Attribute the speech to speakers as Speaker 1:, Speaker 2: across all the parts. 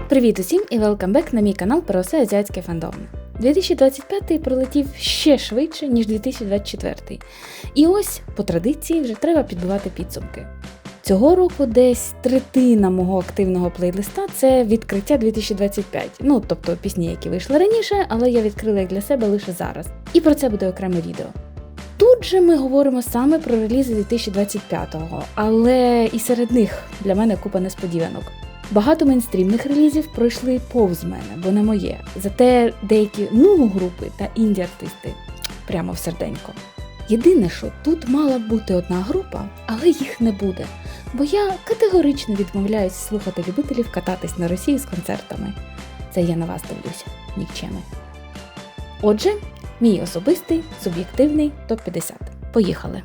Speaker 1: Привіт усім і welcome back на мій канал про все азіатське фандомне. 2025 пролетів ще швидше, ніж 2024. І ось, по традиції, вже треба підбивати підсумки. Цього року десь третина мого активного плейлиста – це відкриття 2025. Ну, тобто пісні, які вийшли раніше, але я відкрила їх для себе лише зараз. І про це буде окреме відео. Тут же ми говоримо саме про релізи 2025-го, але і серед них для мене купа несподіванок. Багато мейнстрімних релізів пройшли повз мене, бо не моє. Зате деякі групи та інді-артисти прямо в серденько. Єдине, що тут мала б бути одна група, але їх не буде. Бо я категорично відмовляюсь слухати любителів кататись на Росії з концертами. Це я на вас дивлюся, нікчеми. Отже, мій особистий, суб'єктивний топ-50. Поїхали!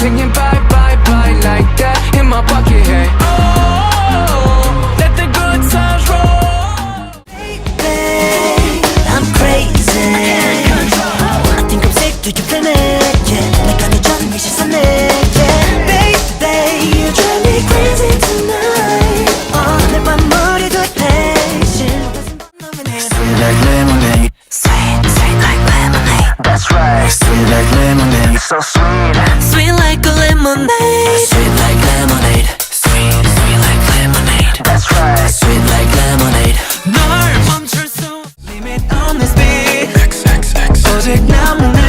Speaker 2: Singing bye bye bye like that in my pocket, hey. Oh, let the good times roll.
Speaker 3: Baby, I'm crazy. I think I'm sick to your planet, yeah. Like I'm driving me, she's a yeah. Baby, you drive me crazy tonight. 내 맘머리도 passion. Sweet like lemonade. Sweet, sweet like lemonade. That's right. Sweet like lemonade. So sweet. Sweet like a lemonade. Sweet like lemonade. Sweet, sweet like lemonade. That's right. Sweet like lemonade. 널 멈출 수 limit on this beat. 오직 나만의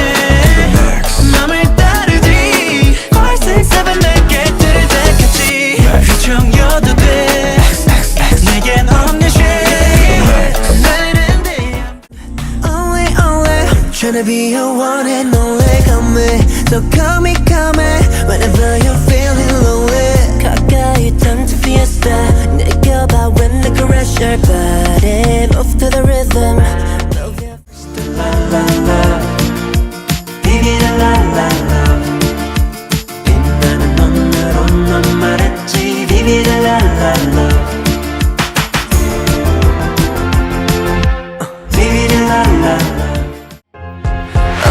Speaker 3: 맘을 따르지. 5, 6, 7 내게 들을 때까지 휘청여도 돼. 내겐 없는 shit. 나는 돼. Only, only tryna be your one and only. Come me, so call me, call me. Whenever you're feeling lonely. 가까이 turn to fiesta. 느껴봐 when I caress your body. Move to the rhythm. Move your la la la. Baby la la la. 빛나는 눈으로 넌 말했지. Baby la la la. Baby la la la.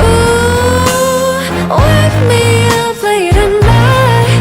Speaker 3: Ooh, wake me up late at night.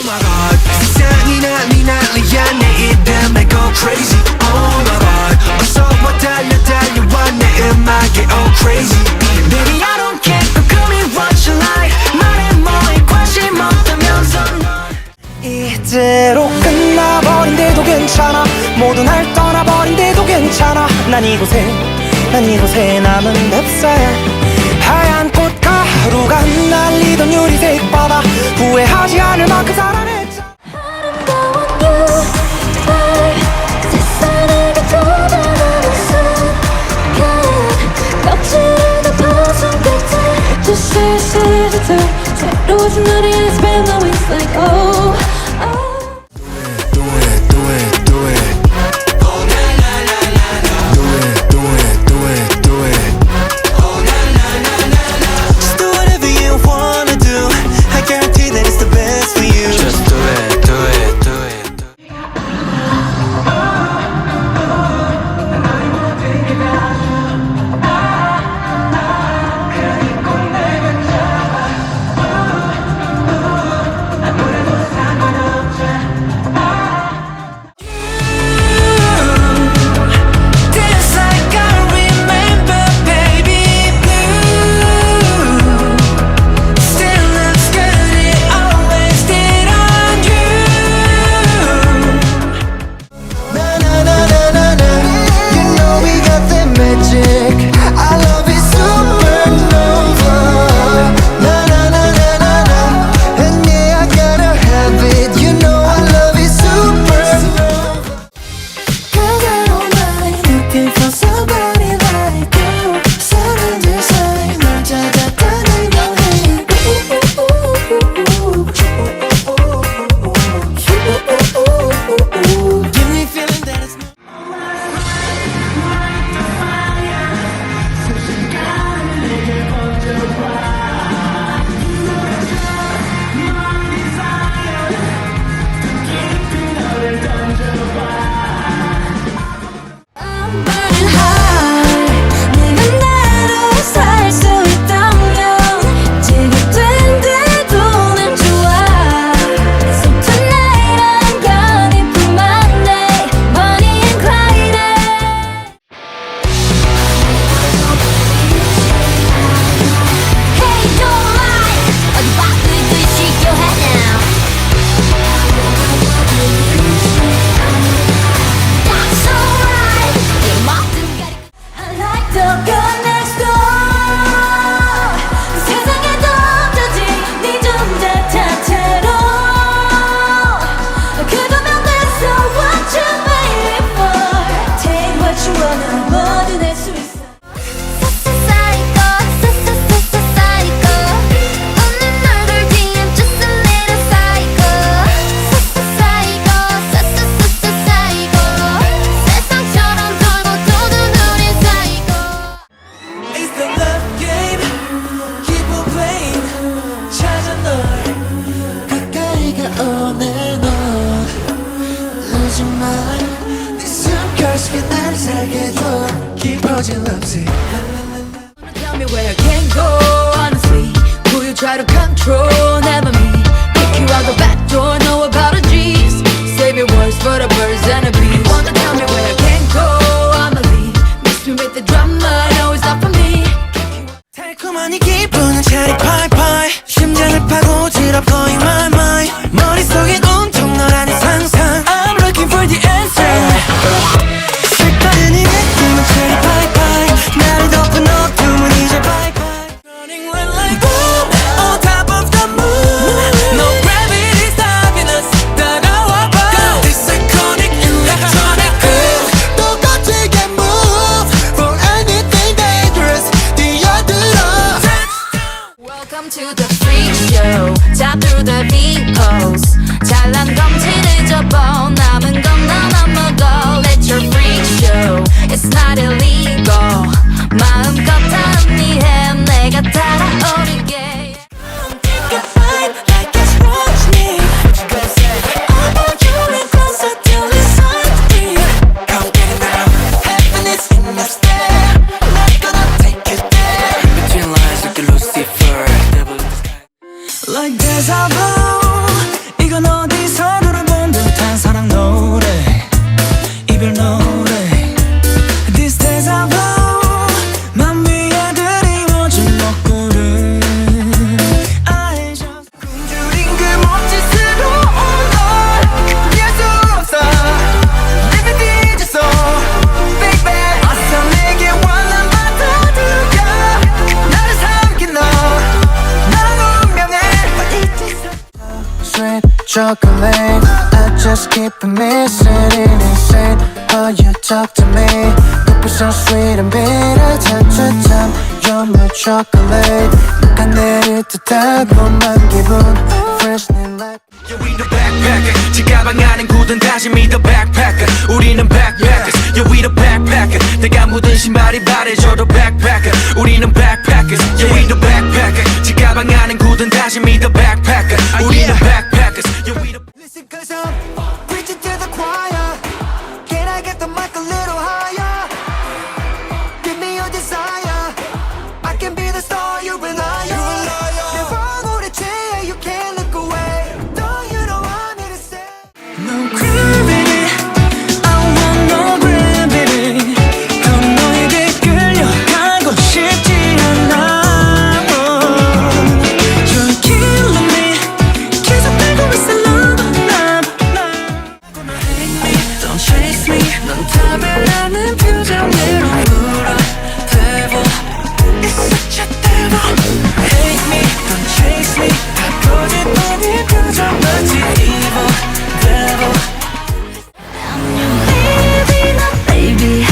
Speaker 2: my god 세상이 난리야 내 이름에 go crazy oh my god 어서 와 달려와 내 음악에 oh crazy baby I don't care 꿈이 what you like 말해 뭐에 관심 없다면서
Speaker 3: 이대로 끝나버린데도 괜찮아 모두 날 떠나버린데도 괜찮아 난 이곳에 남은 흡사야 하얀 꽃가루가 날리던 유리색 바다 후회하지 않을 만큼 사랑했잖아
Speaker 4: 아름다운 you 세상을 걷어나가는 순간 껍질을 덮어준 끝에 또 실수를 새로워진 너의 spin the waves like oh
Speaker 5: Tell me where I can go, honestly. Who you try to control, never me. Kick you out the back door, no apologies. Save your words for the birds and the bees. Wanna tell me where I can go, I'ma leave. Miss me with the drama, no it's not for me.
Speaker 3: 달콤한 이 기분은 차리 파이파이 심장을 파고들어 blowing my mind 머릿속엔 온통 너라는 상상 I'm looking for the answer 색다른 이 느낌은 차리 파이파이 나를 덮은 어둠은 이제 바이바이 Running red like boom on top of the moon No gravity
Speaker 2: white chocolate. I just keep missing it, insane how you talk to me. Could be so sweet and bitter, time. You're my chocolate. 녹아내릴 듯한 봄만 기분. Freshening like.
Speaker 6: Yeah, we the backpacker. 지가방 안엔 굳은 다짐이 the backpacker. 우리는 backpackers. Yeah, we the backpacker. 내가 묻은 신발이 바래져도 backpacker. 우리는 backpackers. Yeah, we the backpacker. 지가방 안엔 굳은 다짐이 the backpacker. 우리는 backpackers. Yeah, we the
Speaker 2: Listen, cause I'm preaching to the choir. Can I get the mic a little higher? Give me your desire. I can be the star you rely on. Never go to chair, you can't look away. No, you don't want me to say. No gravity, I want no gravity. 넌 너에게 끌려가고 싶지 않아. You're killing me. 계속되고 있어 love. Hate me, don't chase me. 넌 답을 아는 표정으로 물어대고. It's such a devil. Hate me, don't chase me. 다 거짓말이 표정 마치 evil devil.
Speaker 3: Baby, not baby.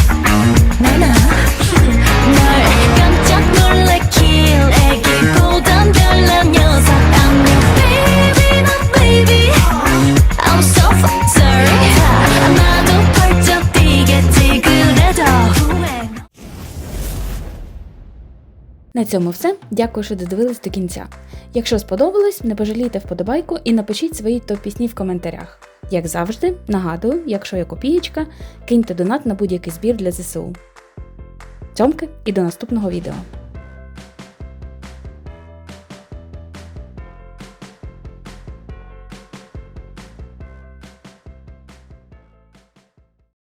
Speaker 3: 나나 널 깜짝 놀래킬 애기 고단별난 녀석. I'm your baby, not baby. I'm so sorry. 아마도 펄쩍 뛰겠지 그래도 후회.
Speaker 1: На цьому все. Дякую, що додивились до кінця. Якщо сподобалось, не пожалійте вподобайку і напишіть свої топ-пісні в коментарях. Як завжди, нагадую, якщо є копієчка, киньте донат на будь-який збір для ЗСУ. Цьомки і до наступного відео.